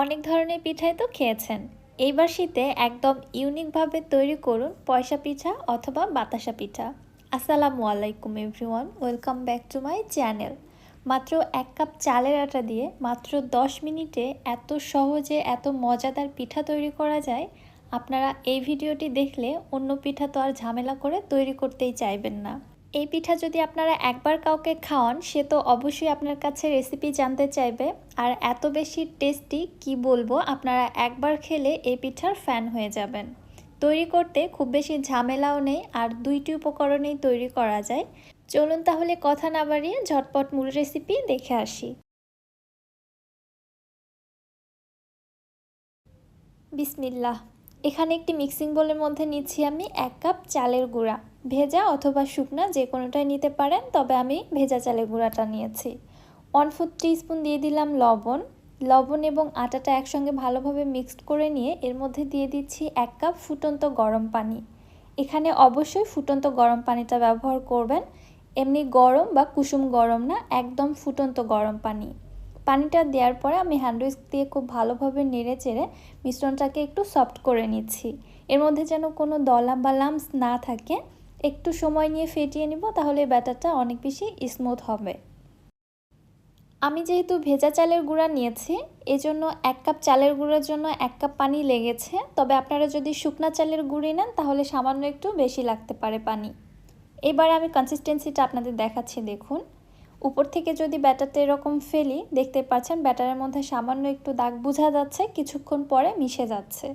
অনেক ধরনের পিঠাই তো খেয়েছেন। এইবার শীতে একদম ইউনিকভাবে তৈরি করুন পয়সা পিঠা অথবা বাতাসা পিঠা। আসসালামু আলাইকুম everyone, welcome back to my channel. মাত্র 1 কাপ চালের আটা দিয়ে মাত্র 10 মিনিটে এত সহজে এত মজাদার পিঠা তৈরি করা যায়। আপনারা এই ভিডিওটি দেখলে অন্য পিঠা তো আর ঝামেলা করে তৈরি করতেই চাইবেন না। এই পিঠা যদি আপনারা একবার কাউকে খাওয়ান, সে তো অবশ্যই আপনার কাছে রেসিপি জানতে চাইবে। আর এত বেশি টেস্টি কি বলবো, আপনারা একবার খেলে এই পিঠার ফ্যান হয়ে যাবেন। তৈরি করতে খুব বেশি ঝামেলাও নেই, আর 2টি উপকরণেই তৈরি করা যায়। চলুন তাহলে কথা না বাড়িয়ে ঝটপট মূল রেসিপি দেখে আসি। বিসমিল্লাহ। এখানে একটি মিক্সিং বোলের মধ্যে নিচ্ছি আমি 1 কাপ চালের গুঁড়া। ভেজা অথবা শুকনা যে কোনোটাই নিতে পারেন, তবে আমি ভেজা চালের গুঁড়াটা নিয়েছি। 1/4 টিস্পুন দিয়ে দিলাম লবণ। লবণ এবং আটাটা একসঙ্গে ভালোভাবে মিক্সড করে নিয়ে এর মধ্যে দিয়ে দিচ্ছি 1 কাপ ফুটন্ত গরম পানি। এখানে অবশ্যই ফুটন্ত গরম পানিটা ব্যবহার করবেন, এমনি গরম বা কুসুম গরম না, একদম ফুটন্ত গরম পানি। পানিটা দেওয়ার পরে আমি হ্যান্ড উইস্ক দিয়ে খুব ভালোভাবে নেড়ে চেড়ে মিশ্রণটাকে একটু সফট করে নিচ্ছি। এর মধ্যে যেন কোনো দলা বা লাম্পস না থাকে। একটু সময় নিয়ে ফেটিয়ে নিব, তাহলে ব্যাটারটা অনেক বেশি স্মুথ হবে। আমি যেহেতু ভেজা চালের গুঁড়া নিয়েছি, এজন্য 1 কাপ চালের গুঁড়ার জন্য 1 কাপ পানি লেগেছে। তবে আপনারা যদি শুকনা চালের গুঁড়ি নেন তাহলে সামান্য একটু বেশি লাগতে পারে পানি। এবার আমি কনসিস্টেন্সিটা আপনাদের দেখাচ্ছি, দেখুন। উপর থেকে যদি ব্যাটারটা এরকম ফেলি, দেখতে পাচ্ছেন ব্যাটারের মধ্যে সামান্য একটু দাগ বোঝা যাচ্ছে, কিছুক্ষণ পরে মিশে যাচ্ছে।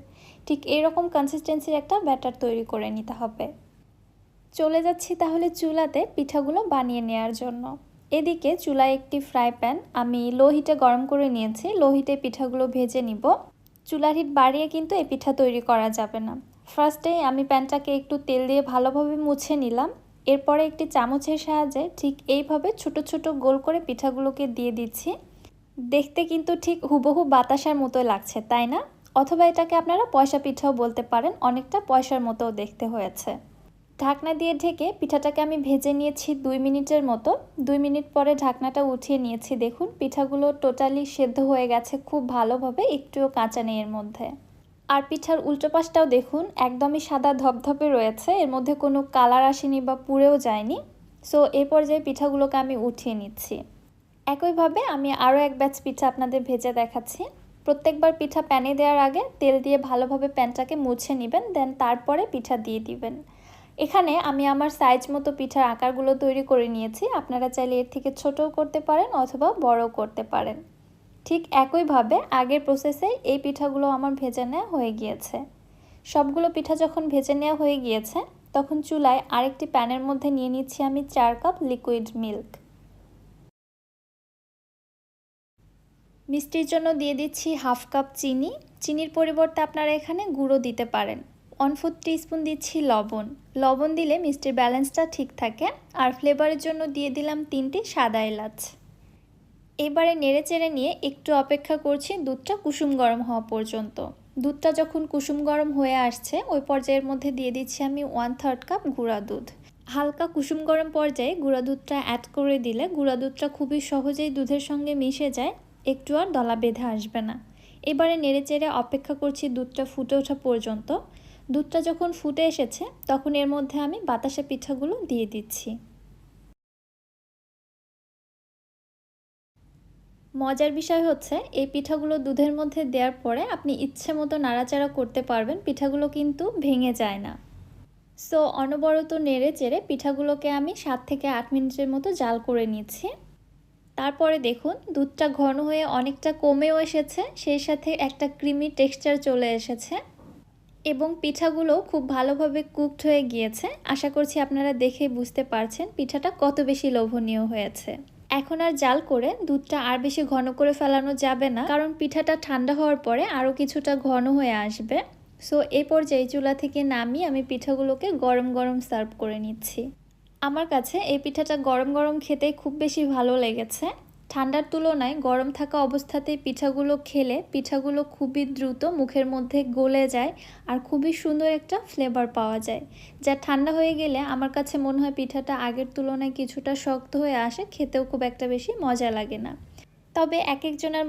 ঠিক এরকম কনসিস্টেন্সির একটা ব্যাটার তৈরি করে নিতে হবে। চলে যাচ্ছি তাহলে চুলাতে পিঠাগুলো বানিয়ে নেওয়ার জন্য। এদিকে চুলায় একটি ফ্রাই প্যান আমি লো হিটে গরম করে নিয়েছি। লো হিটে পিঠাগুলো ভেজে নিব। চুলার হিট বাড়িয়ে কিন্তু এই পিঠা তৈরি করা যাবে না। ফার্স্টে আমি প্যানটাকে একটু তেল দিয়ে ভালোভাবে মুছে নিলাম। এরপরে একটি চামচের সাহায্যে ঠিক এইভাবে ছোট ছোট গোল করে পিঠাগুলোকে দিয়ে দিচ্ছি। দেখতে কিন্তু ঠিক হুবহু বাতাসার মতোই লাগছে, তাই না? অথবা এটাকে আপনারা পয়সা পিঠাও বলতে পারেন, অনেকটা পয়সার মতোও দেখতে হয়েছে। ঢাকনা দিয়ে ঢেকে পিঠাটাকে আমি ভেজে নিয়েছি 2 মিনিটের মতো। 2 মিনিট পরে ঢাকনাটা উঠিয়ে নিয়েছি। দেখুন পিঠাগুলো টোটালি সেদ্ধ হয়ে গেছে খুব ভালোভাবে, একটুও কাঁচা নেই এর মধ্যে। আর পিঠার উল্টো পাশটাও দেখুন, একদমই সাদা ধপধপে রয়েছে, এর মধ্যে কোনো কালার আসেনি বা পুড়েও যায়নি। সো এই পর্যায়ে পিঠাগুলোকে আমি উঠিয়ে নিচ্ছি। একইভাবে আমি আরও এক ব্যাচ পিঠা আপনাদের ভেজে দেখাচ্ছি। প্রত্যেকবার পিঠা প্যানে দেওয়ার আগে তেল দিয়ে ভালোভাবে প্যানটাকে মুছে নেবেন, দেন তারপরে পিঠা দিয়ে দিবেন। এখানে আমি আমার সাইজ মতো পিঠার আকারগুলো তৈরি করে নিয়েছি। আপনারা চাইলে এর থেকে ছোটও করতে পারেন অথবা বড়ও করতে পারেন। ঠিক একইভাবে আগের প্রসেসে এই পিঠাগুলো আমার ভেজে নেওয়া হয়ে গিয়েছে। সবগুলো পিঠা যখন ভেজে নেওয়া হয়ে গিয়েছে, তখন চুলায় আরেকটি প্যানের মধ্যে নিয়ে নিচ্ছি আমি 4 কাপ লিকুইড মিল্ক। মিষ্টির জন্য দিয়ে দিচ্ছি 1/2 কাপ চিনি। চিনির পরিবর্তে আপনারা এখানে গুঁড়ো দিতে পারেন। 1/4 টিস্পুন দিচ্ছি লবণ। লবণ দিলে মিষ্টির ব্যালেন্সটা ঠিক থাকে। আর ফ্লেভারের জন্য দিয়ে দিলাম 3টি সাদা এলাচ। এবারে নেড়ে চেড়ে নিয়ে একটু অপেক্ষা করছি দুধটা কুসুম গরম হওয়া পর্যন্ত। দুধটা যখন কুসুম গরম হয়ে আসছে, ওই পর্যায়ের মধ্যে দিয়ে দিচ্ছি আমি 1/3 কাপ গুঁড়া দুধ। হালকা কুসুম গরম পর্যায়ে গুঁড়া দুধটা অ্যাড করে দিলে গুঁড়া দুধটা খুবই সহজেই দুধের সঙ্গে মিশে যায়, একটু আর দলা বেঁধে আসবে না। এবারে নেড়েচেড়ে অপেক্ষা করছি দুধটা ফুটে ওঠা পর্যন্ত। দুধটা যখন ফুটে এসেছে, তখন এর মধ্যে আমি বাতাসা পিঠাগুলো দিয়ে দিচ্ছি। মজার বিষয় হচ্ছে, এই পিঠাগুলো দুধের মধ্যে দেওয়ার পরে আপনি ইচ্ছে মতো নাড়াচাড়া করতে পারবেন, পিঠাগুলো কিন্তু ভেঙে যায় না। সো অনবরত নেড়ে চেড়ে পিঠাগুলোকে আমি 7 থেকে 8 মিনিটের মতো জাল করে নিচ্ছি। তারপরে দেখুন দুধটা ঘন হয়ে অনেকটা কমেও এসেছে, সেই সাথে একটা ক্রিমি টেক্সচার চলে এসেছে এবং পিঠাগুলো খুব ভালোভাবে কুকড হয়ে গিয়েছে। আশা করছি আপনারা দেখে বুঝতে পারছেন পিঠাটা কত বেশি লোভনীয় হয়েছে। এখন আর জাল করে দুধটা আর বেশি ঘন করে ফেলানো যাবে না, কারণ পিঠাটা ঠান্ডা হওয়ার পরে আরও কিছুটা ঘন হয়ে আসবে। সো এই পর্যায়ে চুলা থেকে নামিয়ে আমি পিঠাগুলোকে গরম গরম সার্ভ করে নিচ্ছি। আমার কাছে এই পিঠাটা গরম গরম খেতে খুব বেশি ভালো লেগেছে। ঠান্ডার তুলনায় গরম থাকা অবস্থাতেই পিঠাগুলো খেলে পিঠাগুলো খুবই দ্রুত মুখের মধ্যে গলে যায়, আর খুবই সুন্দর একটা ফ্লেভার পাওয়া যায়। যা ঠান্ডা হয়ে গেলে আমার কাছে মনে হয় পিঠাটা আগের তুলনায় কিছুটা শক্ত হয়ে আসে, খেতেও খুব একটা বেশি মজা লাগে না। তবে এক একজনের